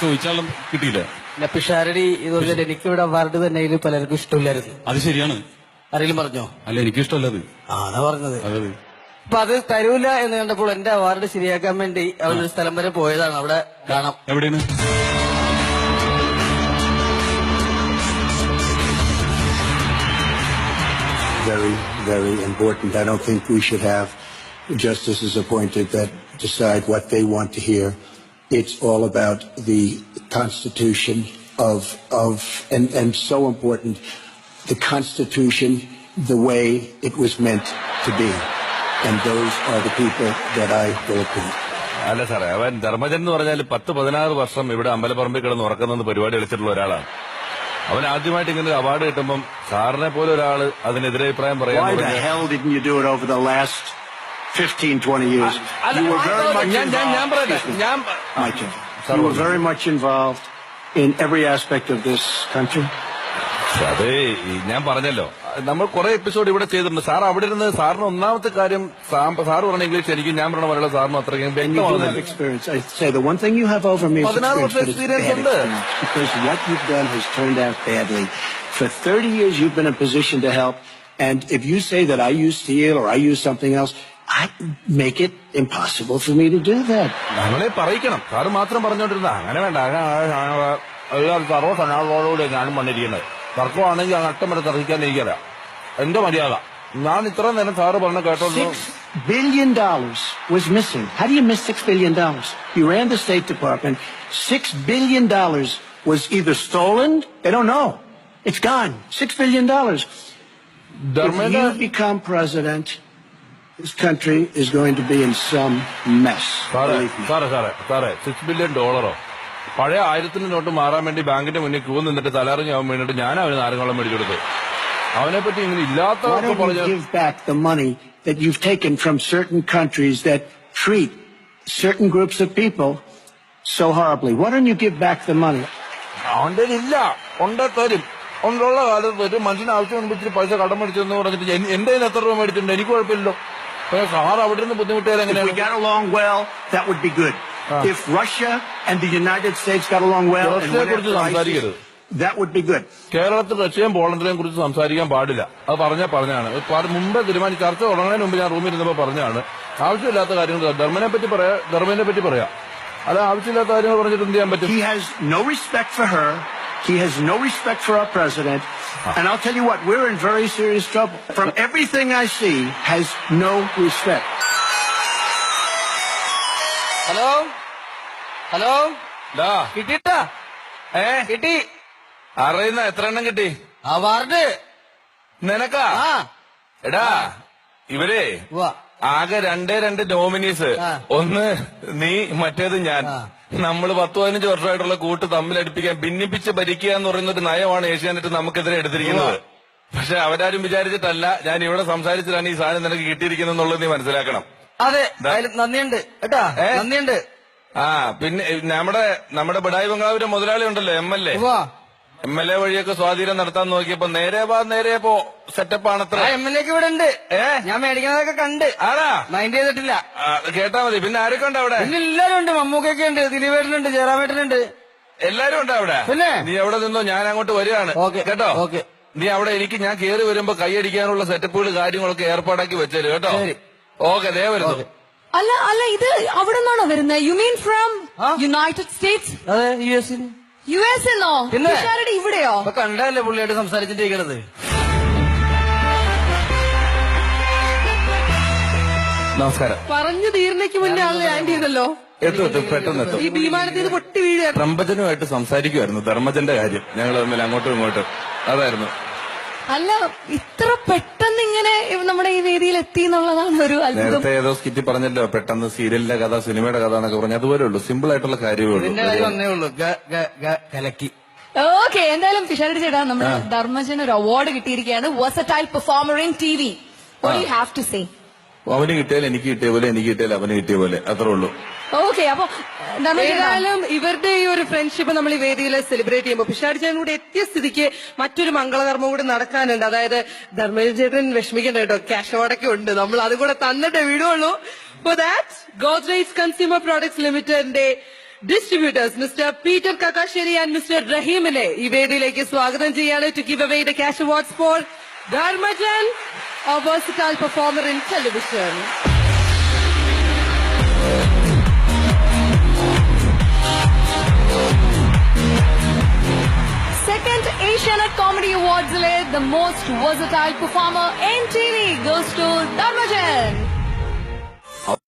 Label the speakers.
Speaker 1: ചോദിച്ചാലും കിട്ടിയില്ല.
Speaker 2: പിഷാരടി ഇതുപോലെ എനിക്കിവിടെ അവാർഡ് തന്നെ പലർക്കും ഇഷ്ടമില്ലായിരുന്നു.
Speaker 1: അത് ശരിയാണ്.
Speaker 2: ആരെങ്കിലും പറഞ്ഞോ?
Speaker 1: അല്ല, എനിക്ക് ഇഷ്ടമല്ലത്.
Speaker 2: ആണോ പറഞ്ഞത്?
Speaker 1: അതെ.
Speaker 2: അപ്പൊ അത് തരൂല എന്ന് കണ്ടപ്പോൾ എന്റെ അവാർഡ് ശരിയാക്കാൻ വേണ്ടി അവരൊരു സ്ഥലം വരെ പോയതാണ്. അവിടെ കാണാം.
Speaker 1: എവിടെയാണ്?
Speaker 3: Very, very important. I don't think we should have justices appointed that decide what they want to hear. It's all about the Constitution and so important, the Constitution, the way it was meant to be. And those are the people that I will appoint.
Speaker 4: അല്ല സാറേ, അവൻ ധർമ്മജൻ എന്ന് പറഞ്ഞാൽ 10-16 വർഷം ഇവിടെ അമ്പലപ്പറമ്പിൽ കിടന്ന് ഉറക്കുന്ന പരിപാടി കളിച്ചിട്ടുള്ള ഒരാളാണ്. അവൻ ആദ്യമായിട്ട് ഇങ്ങനെ ഒരു അവാർഡ് കിട്ടുമ്പം സാറിനെ പോലെ ഒരാള് അതിനെതിരെ അഭിപ്രായം പറയാൻ
Speaker 3: Why the hell didn't you do it over the last 15-20 years? You were very much You were very much involved in every aspect of this country.
Speaker 4: അതെ, ഞാൻ പറഞ്ഞല്ലോ, നമ്മൾ കുറെ എപ്പിസോഡ് ഇവിടെ ചെയ്തിട്ടുണ്ട്. സാർ അവിടെ ഇരുന്ന് സാറിന് ഒന്നാമത്തെ കാര്യം സാറ് പറഞ്ഞ ഇംഗ്ലീഷ് എനിക്കും ഞാൻ പറഞ്ഞ മലയാളം സാറിനും അത്രയും
Speaker 3: experience. I say the one thing you have over me is
Speaker 4: 16 വർഷം എക്സ്പീരിയൻസ് ഉണ്ട്.
Speaker 3: Because what you've done has turned out badly. For 30 years you've been in a position to help, and if you say that I use steel or I use something else, I make it impossible for me to do that.
Speaker 4: നമ്മളെ പറയിക്കണം. Sir മാത്രം പറഞ്ഞോണ്ടിരുന്ന അങ്ങനെ വേണ്ട. എല്ലാവരും സർവ്വസന്നാളോടുകൂടി ഞാനും വന്നിരിക്കുന്നത്. തർക്കമാണെങ്കിൽ ആ നട്ടം വരെ തർക്കിക്കാൻ എനിക്കല്ല. എന്റെ മര്യാദ. ഞാൻ ഇത്ര നേരം സാറ് പറഞ്ഞ കേട്ടോളൂ.
Speaker 3: $6 billion was missing. How do you miss $6 billion? You ran the State Department. $6 billion was either stolen. They don't know. It's gone. $6 billion. If you become president, this country is going to be in some mess.
Speaker 4: സാറേ $6 billion പഴയ 1000 not മാറാൻ വേണ്ടി ബാങ്കിന്റെ മുന്നിൽ Q നിന്നിട്ട് തലറിഞ്ഞ് അവൻ വീണിട്ട് ഞാൻ അവന് നാരങ്ങളം മേടിച്ചു കൊടുത്തു. അവനെ പറ്റി ഇങ്ങനെ ഇല്ലാത്ത
Speaker 3: give back the money that you've taken from certain countries that treat certain groups of people so horribly. Why don't you give back the money?
Speaker 4: അവന്റെ ഇല്ല, തരും. ഉള്ള കാലത്ത് ഒരു മനുഷ്യന് ആവശ്യം വെച്ചിട്ട് പൈസ കടം മേടിച്ചെന്ന് പറഞ്ഞിട്ട് എന്റെ കയ്യിൽ എത്ര രൂപ മേടിച്ചിട്ടുണ്ട്? എനിക്ക് കുഴപ്പമില്ലല്ലോ. സാർ അവിടെ നിന്ന് ബുദ്ധിമുട്ടിയാൽ എങ്ങനെയാണ്?
Speaker 3: If we got along well, that would be good. If Russia and the United States got along well, that would be good.
Speaker 4: കേരളത്തിൽ റഷ്യയും പോളണ്ടിനെയും കുറിച്ച് സംസാരിക്കാൻ പാടില്ല. അത് പറഞ്ഞാണ്. മുമ്പേ തീരുമാനിച്ച ചർച്ച തുടങ്ങുന്നതിന് മുമ്പ് ഞാൻ റൂമിൽ ഇരുന്നപ്പോ പറഞ്ഞാണ്. ആവശ്യമില്ലാത്ത കാര്യങ്ങൾ ധർമ്മനെ പറ്റി പറയാം. അത് ആവശ്യമില്ലാത്ത കാര്യങ്ങൾ പറഞ്ഞിട്ട് എന്ത് ചെയ്യാൻ പറ്റും?
Speaker 3: He has no respect for her. He has no respect for our president. And I'll tell you what, we're in very serious trouble. From everything I see, has no respect.
Speaker 2: Hello കിട്ടിട്ടാ? കിട്ടി.
Speaker 4: അറിയുന്ന എത്ര എണ്ണം കിട്ടി?
Speaker 2: Award
Speaker 4: നിനക്കാ? എടാ, ഇവരെ ആകെ 2 നോമിനീസ്. ഒന്ന് നീ, മറ്റേത് ഞാൻ. നമ്മൾ 10-15 വർഷമായിട്ടുള്ള കൂട്ട് തമ്മിലടിപ്പിക്കാൻ, ഭിന്നിപ്പിച്ച് ഭരിക്കുക എന്ന് പറയുന്ന ഒരു നയമാണ് ഏഷ്യാനെറ്റ് നമുക്കെതിരെ എടുത്തിരിക്കുന്നത്. പക്ഷെ അവരാരും വിചാരിച്ചിട്ടല്ല ഞാൻ ഇവിടെ സംസാരിച്ചിട്ടാണ് ഈ സാധനം നിനക്ക് കിട്ടിയിരിക്കുന്നുള്ളത് നീ മനസ്സിലാക്കണം.
Speaker 2: അതെ, നന്ദിയുണ്ട് കേട്ടാ, നന്ദിയുണ്ട്.
Speaker 4: പിന്നെ നമ്മുടെ ബിടായി ബംഗ്ലാവിന്റെ മുതലാളി ഉണ്ടല്ലോ, MLA വഴിയൊക്കെ സ്വാധീനം നടത്താൻ നോക്കിയപ്പോ നേരെ പോ സെറ്റപ്പാണത്ര.
Speaker 2: MLA ഇവിടെ ഉണ്ട്. ഞാൻ മേടിക്കുന്നതൊക്കെ കണ്ട്.
Speaker 4: ആടാ,
Speaker 2: മൈൻഡ് ചെയ്തിട്ടില്ല.
Speaker 4: കേട്ടാ മതി. പിന്നെ ആരൊക്കെ ഉണ്ട് അവിടെ?
Speaker 2: പിന്നെ എല്ലാരും ഉണ്ട്. മമ്മൂക്കൊക്കെ ഉണ്ട്, ദിലീപേട്ടനുണ്ട്, ജയറാമേട്ടനുണ്ട്,
Speaker 4: എല്ലാരും ഉണ്ട് അവിടെ.
Speaker 2: പിന്നെ
Speaker 4: നീ എവിടെ നിന്നോ, ഞാൻ അങ്ങോട്ട് വരികയാണ് കേട്ടോ. നീ അവിടെ ഞാൻ കയറി വരുമ്പോ കൈയടിക്കാനുള്ള സെറ്റപ്പുകൾ കാര്യങ്ങളൊക്കെ ഏർപ്പാടാക്കി വെച്ചേര് കേട്ടോ. ഓക്കെ, ദേ വരുന്നു.
Speaker 5: അല്ല ഇത് അവിടെ നിന്നാണോ വരുന്നത്? You mean from United States?
Speaker 2: അതെ, US
Speaker 5: എന്നോ? ഇവിടെയോ?
Speaker 2: കണ്ടല്ലേ പുള്ളിയായിട്ട് സംസാരിച്ചിട്ടിരിക്കണത്.
Speaker 4: നമസ്കാരം.
Speaker 5: പറഞ്ഞു തീർന്നേക്ക് മുന്നേ ആൾ ലാൻഡ് ചെയ്തല്ലോ.
Speaker 4: പെട്ടെന്ന്
Speaker 5: ഈ വിമാനത്തിൽ നിന്ന് പൊട്ടി വീഴുക.
Speaker 4: ധർമ്മജനുമായിട്ട് സംസാരിക്കുമായിരുന്നു, ധർമ്മജന്റെ കാര്യം. ഞങ്ങൾ തമ്മിൽ അങ്ങോട്ടും ഇങ്ങോട്ടും അതായിരുന്നു.
Speaker 5: അല്ല, ഇത്ര പെട്ടെന്ന് ഇങ്ങനെ നമ്മുടെ ഈ വേദിയിൽ എത്തി എന്നുള്ളതാണ് ഒരു അത്ഭുതം.
Speaker 4: നേരത്തെ ഏതോ സ്കിറ്റ് പറഞ്ഞല്ലോ, പെട്ടെന്ന് സീരിയലിന്റെ കഥ, സിനിമയുടെ കഥ എന്നൊക്കെ പറഞ്ഞു. അതുപോലെ ഉള്ളൂ, സിമ്പിൾ ആയിട്ടുള്ള കാര്യമേ ഉള്ളൂ.
Speaker 2: കലക്കി.
Speaker 5: ഓക്കെ, എന്തായാലും പിഷാരടി ചേട്ടാ, നമ്മുടെ ധർമ്മജന് ഒരു അവാർഡ് കിട്ടിയിരിക്കുകയാണ്. Versatile performer in TV. What do you have to say?
Speaker 4: അവന് കിട്ടിയാൽ എനിക്ക് കിട്ടിയ പോലെ, എനിക്ക് കിട്ടിയാൽ അവന് കിട്ടിയ പോലെ, അത്രേ ഉള്ളൂ.
Speaker 5: ഓക്കെ, അപ്പൊ
Speaker 6: ഏതായാലും ഇവരുടെ ഈ ഒരു ഫ്രണ്ട്ഷിപ്പ് നമ്മൾ ഈ വേദിയിൽ സെലിബ്രേറ്റ് ചെയ്യുമ്പോൾ പിഷാരടി കൂടെ എത്തിയ സ്ഥിതിക്ക് മറ്റൊരു മംഗളകർമ്മം കൂടി നടക്കാനുണ്ട്. അതായത് ധർമ്മജൻ ചേട്ടൻ വിഷമിക്കണ്ട കേട്ടോ, ക്യാഷ് അവാർഡൊക്കെ ഉണ്ട്. നമ്മൾ അതുകൂടെ തന്നിട്ടേ വിടുള്ളൂ. For that, Godrej consumer products ലിമിറ്റഡിന്റെ distributors mister Peter Kakkassery and mister റഹീമിനെ ഈ വേദിയിലേക്ക് സ്വാഗതം ചെയ്യാണ് to give away the cash awards for Dharmajan, a versatile performer in television.
Speaker 5: Second Asianet Comedy Awards, the most versatile performer in TV goes to Dharmajan.